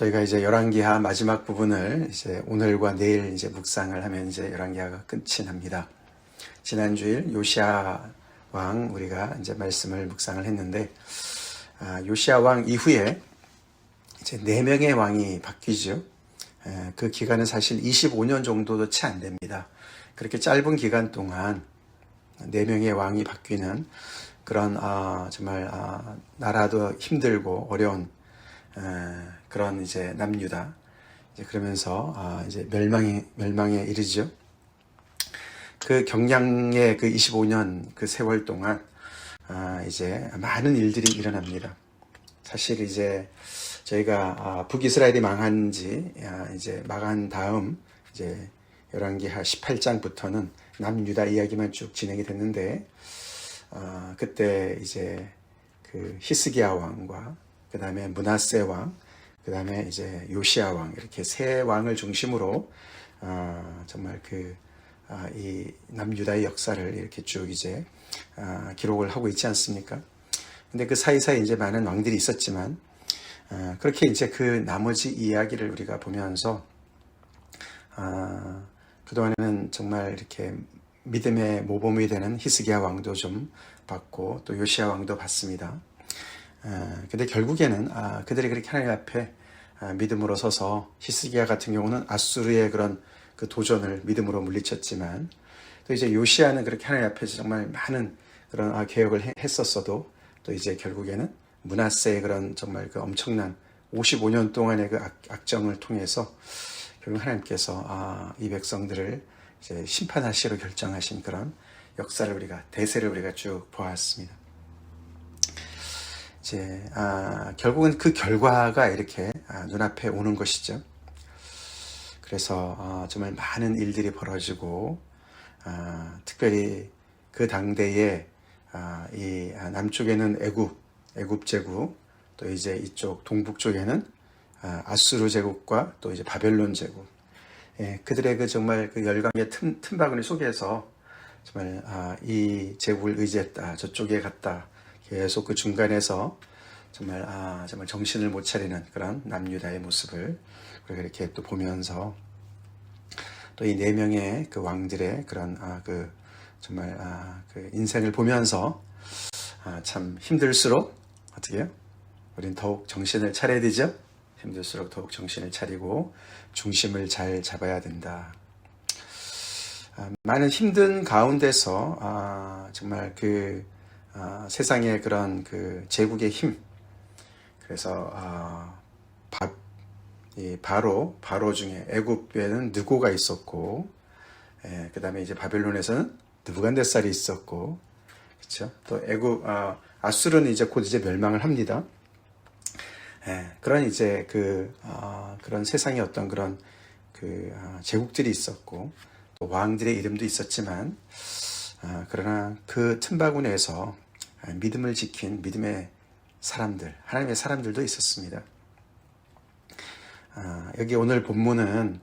저희가 이제 열왕기하 마지막 부분을 이제 오늘과 내일 이제 묵상을 하면 이제 열왕기하가 끝이 납니다. 지난주일 요시야 왕 우리가 이제 말씀을 묵상을 했는데, 요시야 왕 이후에 이제 4명의 왕이 바뀌죠. 그 기간은 사실 25년 정도도 채 안 됩니다. 그렇게 짧은 기간 동안 4명의 왕이 바뀌는 그런 정말 나라도 힘들고 어려운 그런 이제 남유다, 이제 그러면서 이제 멸망에 이르죠. 그 경량의 그 25년 그 세월 동안 이제 많은 일들이 일어납니다. 사실 이제 저희가 북이스라엘이 망한지 이제 망한 다음 이제 열왕기하 18장부터는 남유다 이야기만 쭉 진행이 됐는데, 그때 이제 그 히스기야 왕과 그 다음에 므낫세 왕, 그 다음에 이제 요시야 왕, 이렇게 3왕을 중심으로 정말 이 남유다의 역사를 이렇게 쭉 이제 기록을 하고 있지 않습니까? 근데 그 사이사이 이제 많은 왕들이 있었지만, 그렇게 이제 그 나머지 이야기를 우리가 보면서 그동안에는 정말 이렇게 믿음의 모범이 되는 히스기야 왕도 좀 봤고, 또 요시야 왕도 봤습니다. 근데 결국에는 그들이 그렇게 하나님 앞에 믿음으로 서서, 히스기야 같은 경우는 아수르의 그런 그 도전을 믿음으로 물리쳤지만, 또 이제 요시야는 그렇게 하나님 앞에서 정말 많은 그런 개혁을 했었어도, 또 이제 결국에는 므낫세의 그런 정말 그 엄청난 55년 동안의 그 악정을 통해서 결국 하나님께서 이 백성들을 이제 심판하시기로 결정하신 그런 역사를 대세를 우리가 쭉 보았습니다. 이제 결국은 그 결과가 이렇게 눈앞에 오는 것이죠. 그래서 정말 많은 일들이 벌어지고, 특별히 그 당대에 이 남쪽에는 애굽 제국, 또 이제 이쪽 동북 쪽에는 아수르 제국과 또 이제 바벨론 제국, 그들의 그 정말 그 열강의 틈바구니 속에서 정말 이 제국을 의지했다, 저쪽에 갔다, 계속 그 중간에서 정말 정신을 못 차리는 그런 남유다의 모습을 우리가 이렇게 또 보면서, 또 이 4명의 그 왕들의 그런 그 정말 그 인생을 보면서 참 힘들수록 어떻게 해요? 우린 더욱 정신을 차려야 되죠. 힘들수록 더욱 정신을 차리고 중심을 잘 잡아야 된다. 많은 힘든 가운데서 정말 그 세상의 그런 그 제국의 힘, 그래서 바로 중에 애굽에는 느고가 있었고, 그 다음에 이제 바벨론에서는 느부갓네살이 있었고, 그렇죠? 또 아수르는 이제 곧 이제 멸망을 합니다. 그런 이제 그런 세상의 어떤 그런 제국들이 있었고, 또 왕들의 이름도 있었지만, 그러나 그 틈바구니에서 믿음을 지킨 믿음의 사람들, 하나님의 사람들도 있었습니다. 여기 오늘 본문은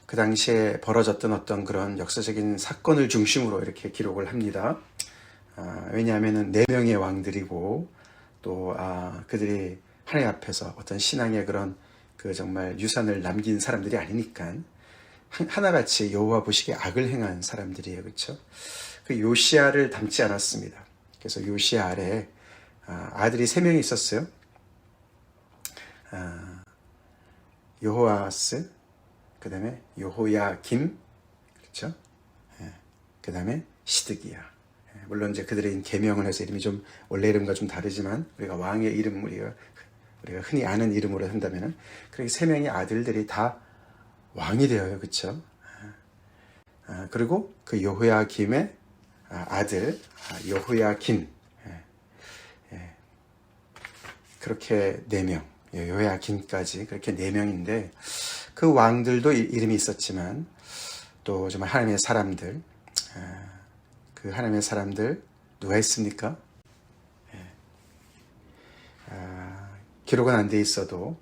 그 당시에 벌어졌던 어떤 그런 역사적인 사건을 중심으로 이렇게 기록을 합니다. 왜냐하면 4명의 왕들이고, 또 그들이 하나님 앞에서 어떤 신앙의 그런 그 정말 유산을 남긴 사람들이 아니니까 하나같이 여호와 보시기에 악을 행한 사람들이에요, 그렇죠? 그 요시야를 닮지 않았습니다. 그래서 요시야 아래에 아들이 3명이 있었어요. 여호아스, 그 다음에 여호야김, 그렇죠? 그 다음에 시드기야. 물론 이제 그들의 계명을 해서 이름이 좀 원래 이름과 좀 다르지만, 우리가 왕의 이름 우리가 흔히 아는 이름으로 한다면은, 그렇게 3명의 아들들이 다 왕이 되어요, 그렇죠? 그리고 그 여호야김의 아들 여호야긴, 그렇게 4명, 여호야긴까지 그렇게 4명인데, 그 왕들도 이름이 있었지만, 또 정말 하나님의 사람들, 그 하나님의 사람들 누가 있습니까? 기록은 안 돼 있어도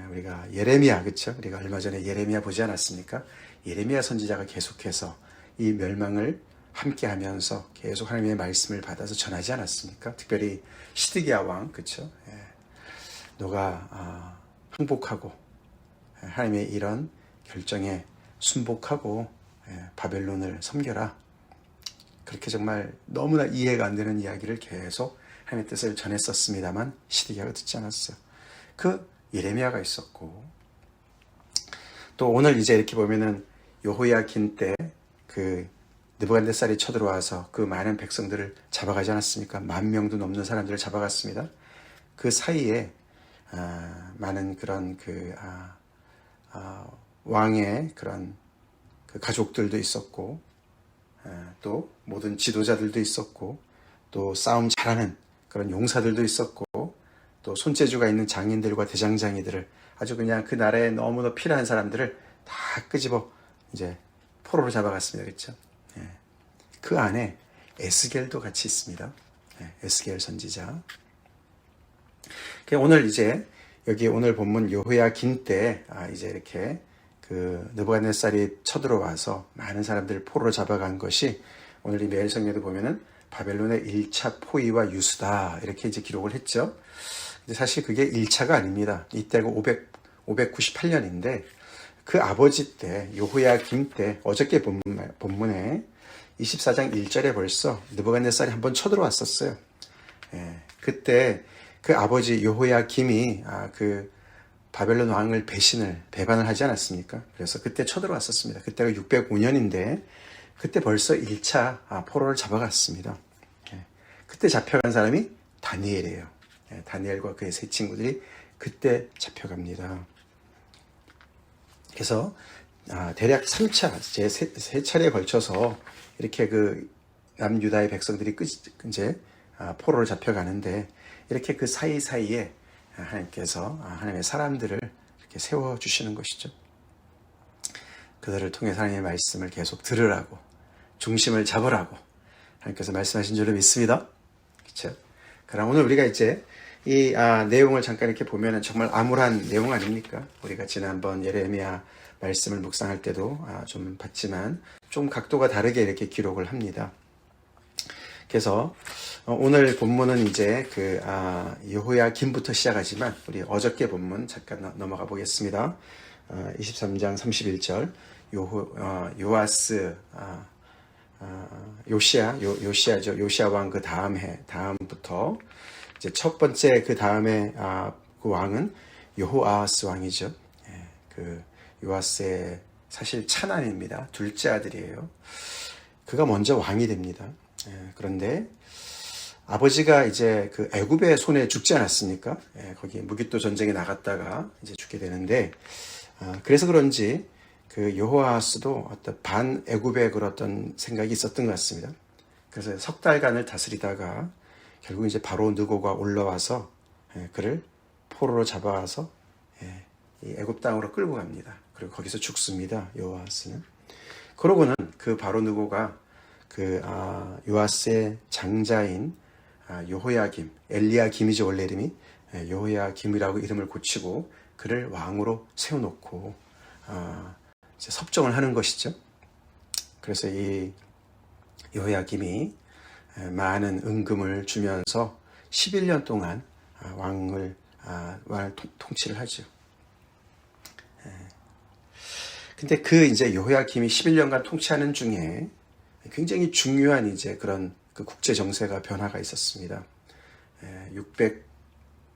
우리가 예레미야, 그렇죠? 우리가 얼마 전에 예레미야 보지 않았습니까? 예레미야 선지자가 계속해서 이 멸망을 함께하면서 계속 하나님의 말씀을 받아서 전하지 않았습니까? 특별히 시드기야 왕, 그렇죠? 너가 항복하고 하나님의 이런 결정에 순복하고 바벨론을 섬겨라. 그렇게 정말 너무나 이해가 안 되는 이야기를 계속 하나님의 뜻을 전했었습니다만 시드기야가 듣지 않았어요. 그 예레미야가 있었고, 또 오늘 이제 이렇게 보면은 여호야긴 때 그 느부갓네살이 쳐들어와서 그 많은 백성들을 잡아가지 않았습니까? 10,000명도 넘는 사람들을 잡아갔습니다. 그 사이에 많은 그런 왕의 그런 그 가족들도 있었고, 또 모든 지도자들도 있었고, 또 싸움 잘하는 그런 용사들도 있었고, 또 손재주가 있는 장인들과 대장장이들을 아주 그냥 그 나라에 너무나 필요한 사람들을 다 끄집어 이제 포로로 잡아갔습니다. 그렇죠? 그 안에 에스겔도 같이 있습니다. 에스겔 선지자. 오늘 이제 여기 오늘 본문 여호야긴 때 이제 이렇게 그 느부갓네살이 쳐들어와서 많은 사람들을 포로로 잡아간 것이 오늘 이 메일 성경에도 보면은 바벨론의 1차 포위와 유수다 이렇게 이제 기록을 했죠. 근데 사실 그게 1차가 아닙니다. 이때가 598년인데 그 아버지 때 여호야긴 때 어저께 본문에 24장 1절에 벌써 느부갓네살이 한번 쳐들어왔었어요. 그때 그 아버지 여호야김이 그 바벨론 왕을 배반을 하지 않았습니까? 그래서 그때 쳐들어왔었습니다. 그때가 605년인데 그때 벌써 1차 포로를 잡아갔습니다. 그때 잡혀간 사람이 다니엘이에요. 다니엘과 그의 세 친구들이 그때 잡혀갑니다. 그래서 대략 3차, 세 차례에 걸쳐서 이렇게 그 남유다의 백성들이 이제 포로를 잡혀가는데 이렇게 그 사이사이에 하나님께서 하나님의 사람들을 이렇게 세워주시는 것이죠. 그들을 통해서 하나님의 말씀을 계속 들으라고, 중심을 잡으라고 하나님께서 말씀하신 줄을 믿습니다. 그렇죠? 그럼 오늘 우리가 이제 이 내용을 잠깐 이렇게 보면은 정말 암울한 내용 아닙니까? 우리가 지난번 예레미야 말씀을 묵상할 때도 좀 봤지만 좀 각도가 다르게 이렇게 기록을 합니다. 그래서 오늘 본문은 이제 그 여호야김부터 시작하지만 우리 어저께 본문 잠깐 넘어가 보겠습니다. 23장 31절 요아스 요시아죠. 요시아 왕 그 다음부터 이제 첫 번째 그 다음에 그 왕은 여호아하스 왕이죠. 그 요아스의 사실 차남입니다. 둘째 아들이에요. 그가 먼저 왕이 됩니다. 그런데 아버지가 이제 그 애굽의 손에 죽지 않았습니까? 거기 무기또 전쟁에 나갔다가 이제 죽게 되는데 그래서 그런지 그 여호아하스도 어떤 반 애굽의 그런 어떤 생각이 있었던 것 같습니다. 그래서 석 달간을 다스리다가 결국 이제 바로 느고가 올라와서 그를 포로로 잡아와서 이 애굽 땅으로 끌고 갑니다. 그리고 거기서 죽습니다. 여호아스는. 그러고는 그 바로 느고가 그 요아스의 장자인 여호야김, 엘리야김이죠. 원래 이름이 여호야김이라고 이름을 고치고 그를 왕으로 세워놓고 이제 섭정을 하는 것이죠. 그래서 이 여호야김이 많은 은금을 주면서 11년 동안 왕을 통치를 하죠. 근데 그 이제 여호야김이 11년간 통치하는 중에 굉장히 중요한 이제 그런 그 국제 정세가 변화가 있었습니다.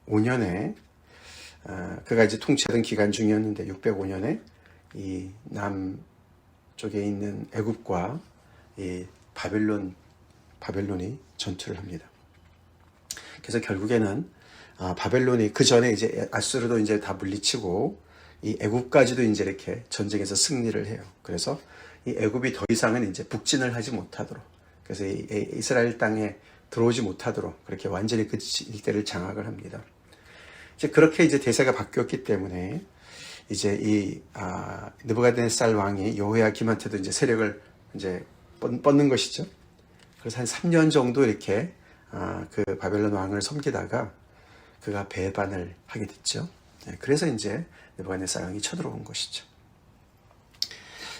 605년에 그가 이제 통치하던 기간 중이었는데 605년에 이 남쪽에 있는 애굽과 이 바벨론이 전투를 합니다. 그래서 결국에는 바벨론이 그 전에 이제 아수르도 이제 다 물리치고 이 애굽까지도 이제 이렇게 전쟁에서 승리를 해요. 그래서 이 애굽이 더 이상은 이제 북진을 하지 못하도록, 그래서 이 이스라엘 땅에 들어오지 못하도록 그렇게 완전히 그 일대를 장악을 합니다. 이제 그렇게 이제 대세가 바뀌었기 때문에 이제 이 느부갓네살 왕이 여호야김한테도 이제 세력을 이제 뻗는 것이죠. 그래서 한 3년 정도 이렇게 그 바벨론 왕을 섬기다가 그가 배반을 하게 됐죠. 그래서 이제 느부갓네살 왕이 쳐들어온 것이죠.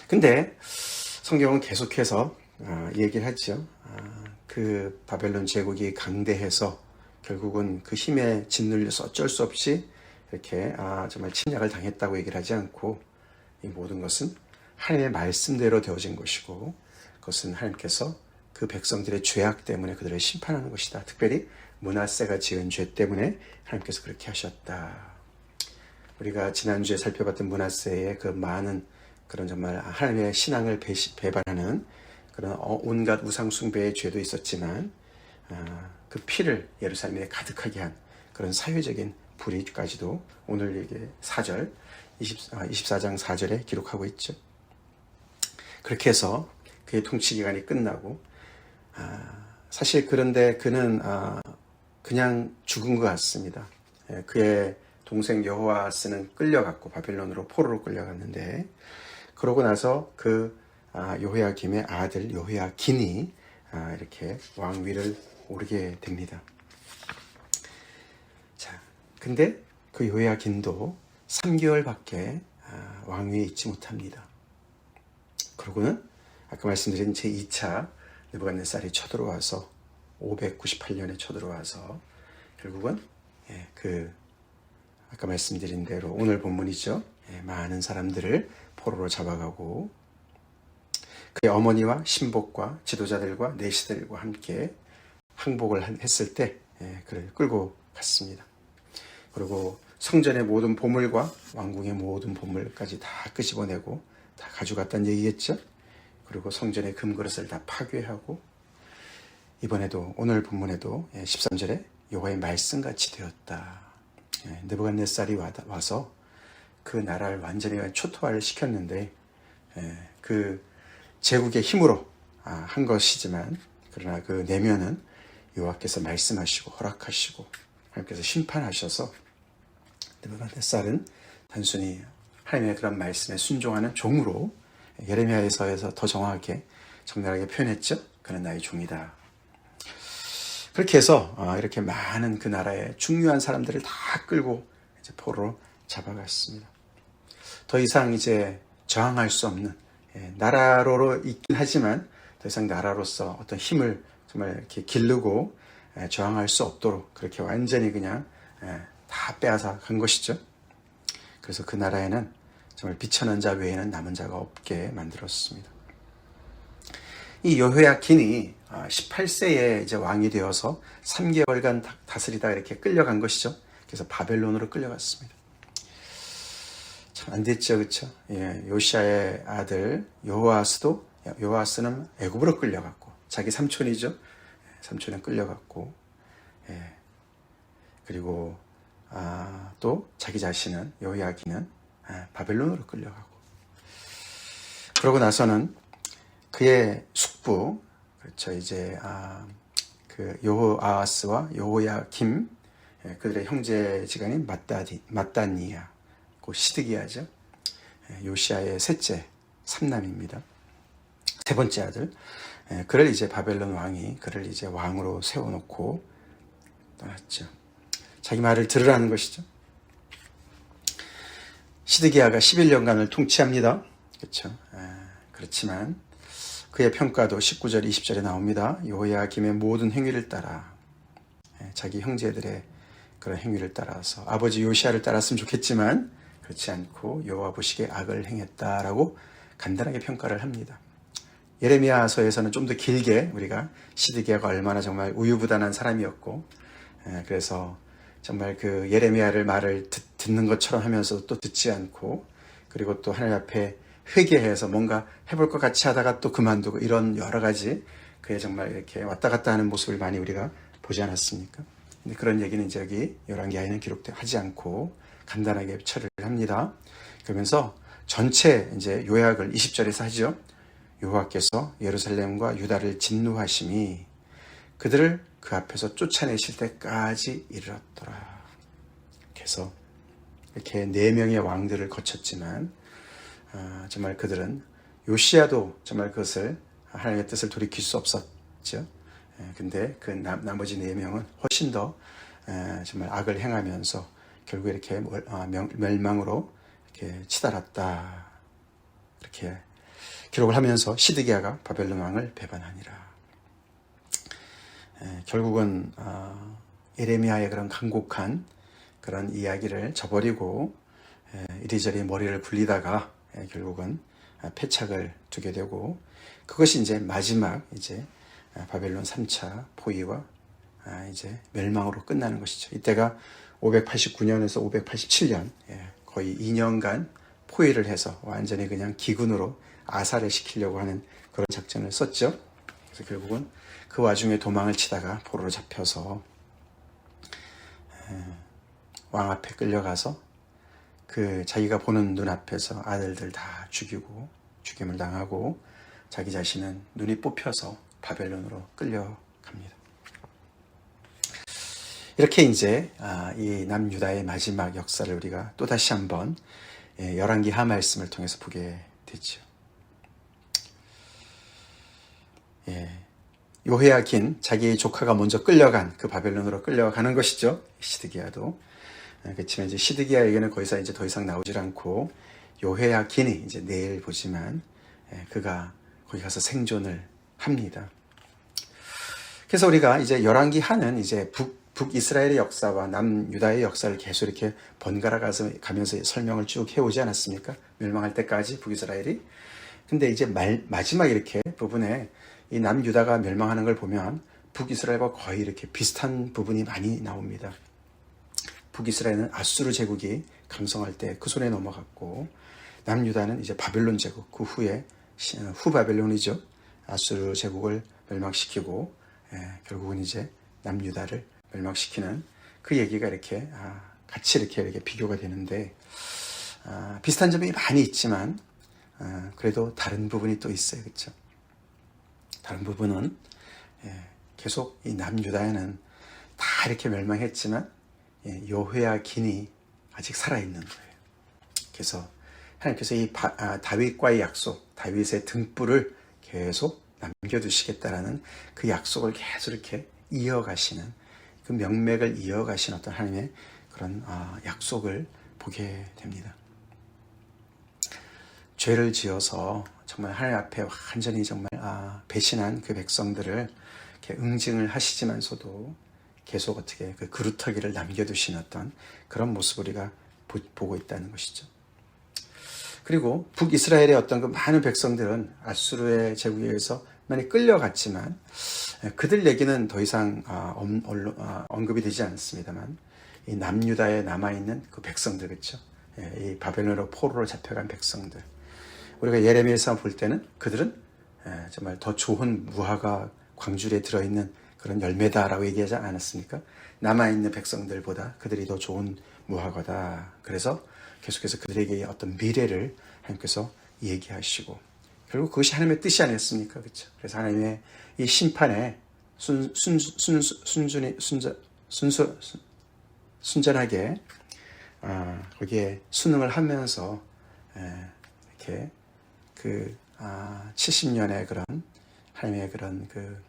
근데 성경은 계속해서 얘기를 하죠. 그 바벨론 제국이 강대해서 결국은 그 힘에 짓눌려서 어쩔 수 없이 이렇게 정말 침략을 당했다고 얘기를 하지 않고 이 모든 것은 하나님의 말씀대로 되어진 것이고 그것은 하나님께서 그 백성들의 죄악 때문에 그들을 심판하는 것이다. 특별히 므낫세가 지은 죄 때문에 하나님께서 그렇게 하셨다. 우리가 지난주에 살펴봤던 므낫세의 그 많은 그런 정말 하나님의 신앙을 배반하는 그런 온갖 우상숭배의 죄도 있었지만 그 피를 예루살렘에 가득하게 한 그런 사회적인 불의까지도 오늘 이게 4절 24장 4절에 기록하고 있죠. 그렇게 해서 그의 통치 기간이 끝나고 사실 그런데 그는 그냥 죽은 것 같습니다. 그의 동생 여호아스는 끌려갔고 바벨론으로 포로로 끌려갔는데 그러고 나서 그 여호야김의 아들 여호야긴이 이렇게 왕위를 오르게 됩니다. 자, 근데 그 여호야긴도 3개월밖에 왕위에 있지 못합니다. 그러고는 아까 말씀드린 제2차 느부갓네살이 쳐들어와서 598년에 쳐들어와서 결국은 아까 말씀드린 대로 오늘 본문이죠. 많은 사람들을 포로로 잡아가고 그의 어머니와 신복과 지도자들과 내시들과 함께 항복을 했을 때 그를 끌고 갔습니다. 그리고 성전의 모든 보물과 왕궁의 모든 보물까지 다 끄집어내고 다 가져갔다는 얘기겠죠. 그리고 성전의 금그릇을 다 파괴하고 이번에도 오늘 본문에도 13절에 여호와의 말씀같이 되었다. 느부갓네살이 와서 그 나라를 완전히 초토화를 시켰는데 그 제국의 힘으로 한 것이지만 그러나 그 내면은 여호와께서 말씀하시고 허락하시고 하나님께서 심판하셔서 느부갓네살은 단순히 하나님의 그런 말씀에 순종하는 종으로 예레미야에서 더 정확하게 적나라하게 표현했죠. 그는 나의 종이다. 그렇게 해서 이렇게 많은 그 나라의 중요한 사람들을 다 끌고 이제 포로로 잡아갔습니다. 더 이상 이제 저항할 수 없는 나라로 있긴 하지만 더 이상 나라로서 어떤 힘을 정말 이렇게 기르고 저항할 수 없도록 그렇게 완전히 그냥 다 빼앗아 간 것이죠. 그래서 그 나라에는 정말 비천한 자 외에는 남은 자가 없게 만들었습니다. 이 여호야긴이 18세에 이제 왕이 되어서 3개월간 다스리다 이렇게 끌려간 것이죠. 그래서 바벨론으로 끌려갔습니다. 참 안 됐죠, 그렇죠? 요시아의 아들 여호아스는 애굽으로 끌려갔고 자기 삼촌이죠. 삼촌은 끌려갔고 그리고 또 자기 자신은 여호야긴은 바벨론으로 끌려가고 그러고 나서는 그의 숙부 그렇죠 이제 그 여호아스와 여호야김 그들의 형제지간인 마따니아 그 시드기야죠. 요시아의 셋째 삼남입니다. 세 번째 아들 그를 이제 바벨론 왕이 그를 이제 왕으로 세워놓고 떠났죠. 자기 말을 들으라는 것이죠. 시드기야가 11년간을 통치합니다. 그렇죠. 그렇지만 그의 평가도 19절 20절에 나옵니다. 여호야김의 모든 행위를 따라 자기 형제들의 그런 행위를 따라서 아버지 요시아를 따랐으면 좋겠지만 그렇지 않고 여호와 보시기에 악을 행했다라고 간단하게 평가를 합니다. 예레미야서에서는 좀 더 길게 우리가 시드기야가 얼마나 정말 우유부단한 사람이었고 그래서 정말 그 예레미야를 말을 듣는 것처럼 하면서 또 듣지 않고 그리고 또 하나님 앞에 회개해서 뭔가 해볼 것 같이 하다가 또 그만두고 이런 여러 가지 그의 정말 이렇게 왔다 갔다 하는 모습을 많이 우리가 보지 않았습니까? 근데 그런 얘기는 이제 여기 열왕기하에는 기록하지 않고 간단하게 처리를 합니다. 그러면서 전체 이제 요약을 20절에서 하죠. 여호와께서 예루살렘과 유다를 진노하심이 그들을 그 앞에서 쫓아내실 때까지 이르렀더라. 그래서 이렇게 4명의 왕들을 거쳤지만 정말 그들은 요시야도 정말 그것을 하나님의 뜻을 돌이킬 수 없었죠. 근데 그 나머지 4명은 훨씬 더 정말 악을 행하면서 결국 이렇게 멸망으로 이렇게 치달았다. 이렇게 기록을 하면서 시드기야가 바벨론 왕을 배반하니라. 결국은 예레미야의 그런 간곡한 그런 이야기를 저버리고 이리저리 머리를 굴리다가 결국은 패착을 두게 되고, 그것이 이제 마지막 이제 바벨론 3차 포위와 이제 멸망으로 끝나는 것이죠. 이때가 589년에서 587년, 거의 2년간 포위를 해서 완전히 그냥 기근으로 아사를 시키려고 하는 그런 작전을 썼죠. 그래서 결국은 그 와중에 도망을 치다가 포로로 잡혀서 왕 앞에 끌려가서 그 자기가 보는 눈앞에서 아들들 다 죽이고 죽임을 당하고 자기 자신은 눈이 뽑혀서 바벨론으로 끌려갑니다. 이렇게 이제 이 남유다의 마지막 역사를 우리가 또 다시 한번 열왕기하 말씀을 통해서 보게 되죠. 요헤야긴, 자기의 조카가 먼저 끌려간 그 바벨론으로 끌려가는 것이죠. 시드기야도. 그렇지만 이제 시드기야에게는 거기서 이제 더 이상 나오질 않고 요헤야긴이 이제 내일 보지만 그가 거기 가서 생존을 합니다. 그래서 우리가 이제 열왕기하는 이제 북이스라엘의 역사와 남유다의 역사를 계속 이렇게 번갈아 가면서 설명을 쭉 해오지 않았습니까? 멸망할 때까지 북이스라엘이. 근데 이제 마지막 이렇게 부분에 이 남유다가 멸망하는 걸 보면 북이스라엘과 거의 이렇게 비슷한 부분이 많이 나옵니다. 북이스라엘은 아수르 제국이 강성할 때 그 손에 넘어갔고, 남유다는 이제 바벨론 제국, 그 후에 후바벨론이죠. 아수르 제국을 멸망시키고 결국은 이제 남유다를 멸망시키는 그 얘기가 이렇게 같이 이렇게 비교가 되는데, 비슷한 점이 많이 있지만 그래도 다른 부분이 또 있어요. 그렇죠? 다른 부분은 계속 이 남유다에는 다 이렇게 멸망했지만 요헤야긴이 아직 살아있는 거예요. 그래서 하나님께서 이 다윗과의 약속, 다윗의 등불을 계속 남겨두시겠다라는 그 약속을 계속 이렇게 이어가시는, 그 명맥을 이어가신 어떤 하나님의 그런 약속을 보게 됩니다. 죄를 지어서 정말 하나님 앞에 완전히 정말 배신한 그 백성들을 이렇게 응징을 하시지만서도 계속 어떻게 그 그루터기를 남겨두신 어떤 그런 모습을 우리가 보고 있다는 것이죠. 그리고 북이스라엘의 어떤 그 많은 백성들은 아수르의 제국에 의해서 많이 끌려갔지만 그들 얘기는 더 이상 언급이 되지 않습니다만, 이 남유다에 남아있는 그 백성들, 그렇죠? 이 바벨론으로 포로로 잡혀간 백성들, 우리가 예레미야에서 볼 때는 그들은 정말 더 좋은 무화과 광주리에 들어있는 그런 열매다라고 얘기하지 않았습니까? 남아있는 백성들보다 그들이 더 좋은 무화과다. 그래서 계속해서 그들에게 어떤 미래를 하나님께서 얘기하시고, 결국 그것이 하나님의 뜻이 아니었습니까? 그렇죠? 그래서 하나님의 이 심판에 순전하게 거기에 순응을 하면서 이렇게 그 70년의 그런 하나님의 그런 그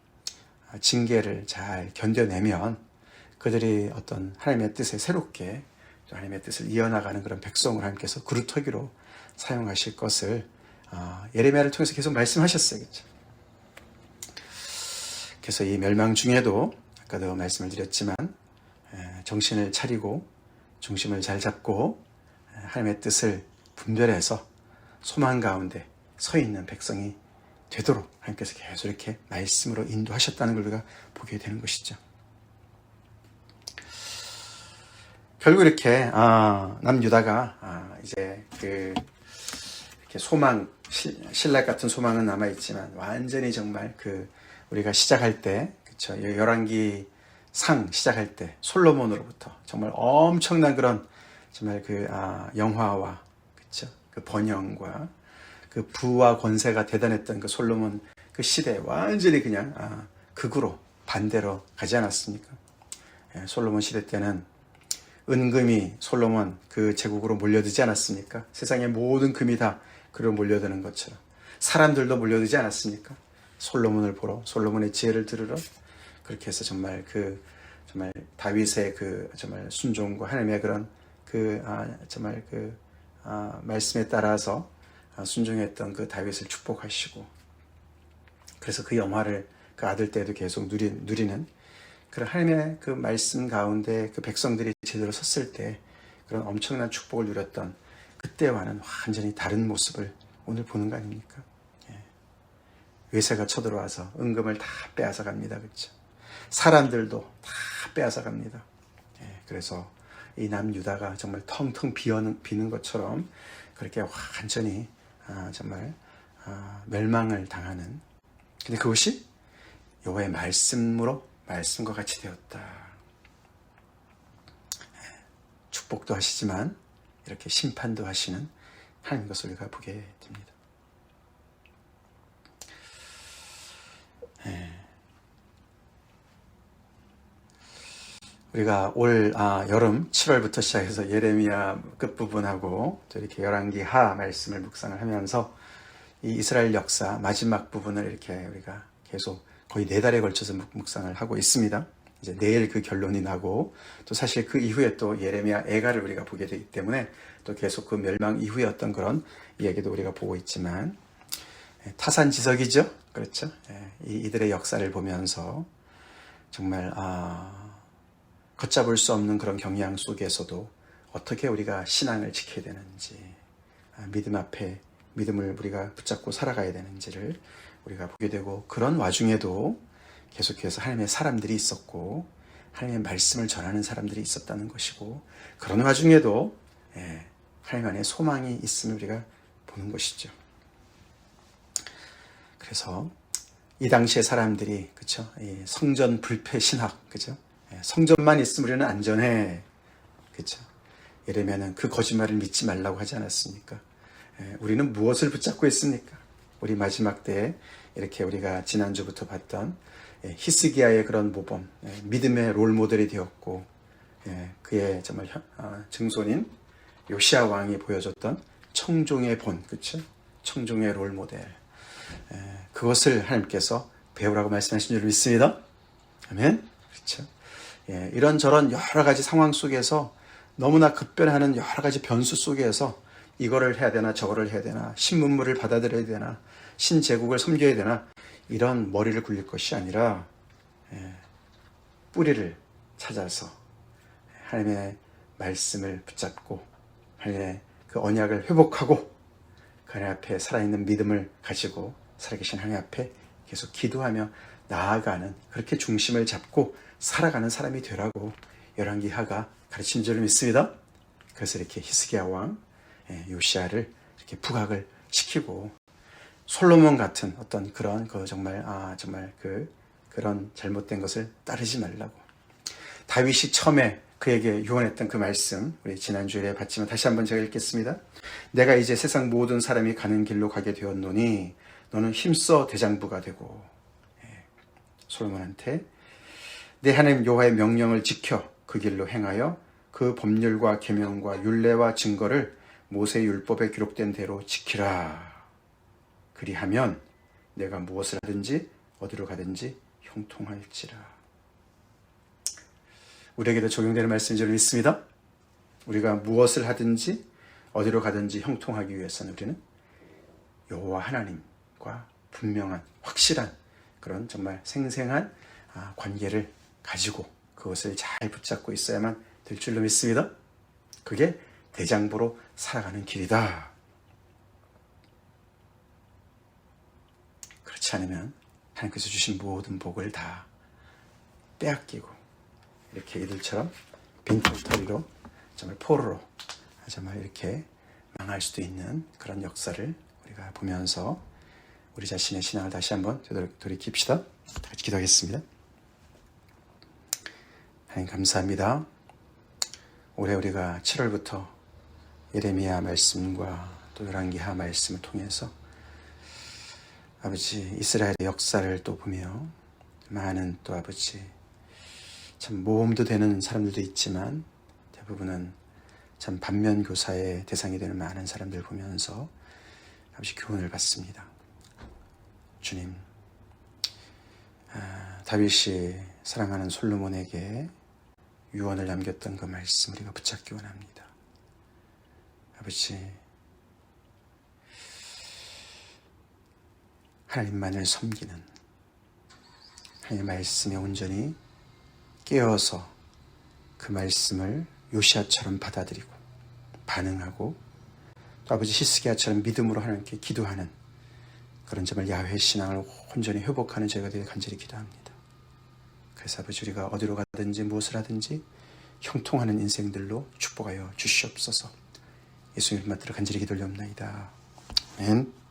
징계를 잘 견뎌내면 그들이 어떤 하나님의 뜻에 새롭게 하나님의 뜻을 이어나가는 그런 백성을 하나님께서 그루터기로 사용하실 것을 예레미야를 통해서 계속 말씀하셨어요. 그렇죠? 그래서 이 멸망 중에도 아까도 말씀을 드렸지만 정신을 차리고 중심을 잘 잡고 하나님의 뜻을 분별해서 소망 가운데 서 있는 백성이 되도록 하나님께서 계속 이렇게 말씀으로 인도하셨다는 걸 우리가 보게 되는 것이죠. 결국 이렇게 남유다가 이제 이렇게 소망, 신락 같은 소망은 남아 있지만 완전히 정말 우리가 시작할 때, 그렇죠? 열왕기 상 시작할 때 솔로몬으로부터 정말 엄청난 그런 정말 영화와, 그렇죠? 그 번영과 그 부와 권세가 대단했던 그 솔로몬 그 시대에 완전히 그냥 극으로 반대로 가지 않았습니까? 솔로몬 시대 때는 은금이 솔로몬 그 제국으로 몰려들지 않았습니까? 세상의 모든 금이 다 그로 몰려드는 것처럼 사람들도 몰려들지 않았습니까? 솔로몬을 보러, 솔로몬의 지혜를 들으러. 그렇게 해서 정말 정말 다윗의 정말 순종과 하나님의 그런 정말 말씀에 따라서 순종했던 그 다윗을 축복하시고, 그래서 그 영화를 그 아들 때도 계속 누리는 그런 하나님의 그 말씀 가운데 그 백성들이 제대로 섰을 때 그런 엄청난 축복을 누렸던 그때와는 완전히 다른 모습을 오늘 보는 거 아닙니까? 외세가 쳐들어와서 은금을 다 빼앗아 갑니다. 그렇죠? 사람들도 다 빼앗아 갑니다. 그래서 이 남유다가 정말 텅텅 비는 것처럼 그렇게 완전히 정말 멸망을 당하는, 근데 그것이 여호와의 말씀과 같이 되었다. 축복도 하시지만 이렇게 심판도 하시는 하나님 것을 우리가 보게 됩니다. 우리가 올 여름 7월부터 시작해서 예레미야 끝부분하고 또 이렇게 열왕기하 말씀을 묵상을 하면서 이 이스라엘 역사 마지막 부분을 이렇게 우리가 계속 거의 4달에 걸쳐서 묵상을 하고 있습니다. 이제 내일 그 결론이 나고 또 사실 그 이후에 또 예레미야 애가를 우리가 보게 되기 때문에 또 계속 그 멸망 이후에 어떤 그런 이야기도 우리가 보고 있지만 타산지석이죠. 그렇죠. 이들의 역사를 보면서 정말 걷잡을 수 없는 그런 경향 속에서도 어떻게 우리가 신앙을 지켜야 되는지, 믿음 앞에 믿음을 우리가 붙잡고 살아가야 되는지를 우리가 보게 되고, 그런 와중에도 계속해서 하나님의 사람들이 있었고 하나님의 말씀을 전하는 사람들이 있었다는 것이고, 그런 와중에도 하나님 안에 소망이 있음을 우리가 보는 것이죠. 그래서 이 당시의 사람들이, 그쵸? 성전 불패 신학, 그죠? 성전만 있으면 우리는 안전해. 그쵸? 이러면은 그 거짓말을 믿지 말라고 하지 않았습니까? 우리는 무엇을 붙잡고 있습니까? 우리 마지막 때에 이렇게 우리가 지난주부터 봤던 히스기야의 그런 모범, 믿음의 롤모델이 되었고, 그의 정말 증손인 요시야 왕이 보여줬던 청종의 본, 그쵸? 청종의 롤모델. 그것을 하나님께서 배우라고 말씀하신 줄 믿습니다. 아멘. 그렇죠. 이런저런 여러 가지 상황 속에서 너무나 급변하는 여러 가지 변수 속에서 이거를 해야 되나 저거를 해야 되나, 신문물을 받아들여야 되나, 신제국을 섬겨야 되나, 이런 머리를 굴릴 것이 아니라 뿌리를 찾아서 하나님의 말씀을 붙잡고 하나님의 그 언약을 회복하고 그 하나님 앞에 살아있는 믿음을 가지고 살아계신 하나님 앞에 계속 기도하며 나아가는, 그렇게 중심을 잡고 살아가는 사람이 되라고 열왕기하가 가르친 줄을 믿습니다. 그래서 이렇게 히스기야 왕 요시야를 이렇게 부각을 시키고, 솔로몬 같은 어떤 그런 정말 그런 잘못된 것을 따르지 말라고. 다윗이 처음에 그에게 유언했던 그 말씀 우리 지난주에 봤지만 다시 한번 제가 읽겠습니다. 내가 이제 세상 모든 사람이 가는 길로 가게 되었노니 너는 힘써 대장부가 되고, 솔로몬한테 내 하나님 여호와의 명령을 지켜 그 길로 행하여 그 법률과 계명과 율례와 증거를 모세의 율법에 기록된 대로 지키라. 그리하면 내가 무엇을 하든지 어디로 가든지 형통할지라. 우리에게도 적용되는 말씀인 줄 믿습니다. 우리가 무엇을 하든지 어디로 가든지 형통하기 위해서는 우리는 여호와 하나님과 분명한 확실한 그런 정말 생생한 관계를 가지고 그것을 잘 붙잡고 있어야만 될 줄로 믿습니다. 그게 대장부로 살아가는 길이다. 그렇지 않으면 하나님께서 주신 모든 복을 다 빼앗기고 이렇게 이들처럼 빈털터리로 정말 포로로 정말 이렇게 망할 수도 있는 그런 역사를 우리가 보면서 우리 자신의 신앙을 다시 한번 돌이킵시다. 다 같이 기도하겠습니다. 하나님 감사합니다. 올해 우리가 7월부터 예레미야 말씀과 또 열왕기하 말씀을 통해서 아버지 이스라엘의 역사를 또 보며 많은 또 아버지 참 모험도 되는 사람들도 있지만 대부분은 참 반면교사의 대상이 되는 많은 사람들 보면서 아버지 교훈을 받습니다. 주님, 다윗이 사랑하는 솔로몬에게 유언을 남겼던 그 말씀 우리가 붙잡기 원합니다. 아버지, 하나님만을 섬기는 하나님의 말씀에 온전히 깨어서 그 말씀을 요시아처럼 받아들이고 반응하고 또 아버지 히스기야처럼 믿음으로 하나님께 기도하는 그런 점을 야훼 신앙을 온전히 회복하는 저희가 되게 간절히 기도합니다. 그래서 아버지 우리가 어디로 가든지 무엇을 하든지 형통하는 인생들로 축복하여 주시옵소서. 예수님 받들어 간절히 기도 올려옵나이다. 아멘.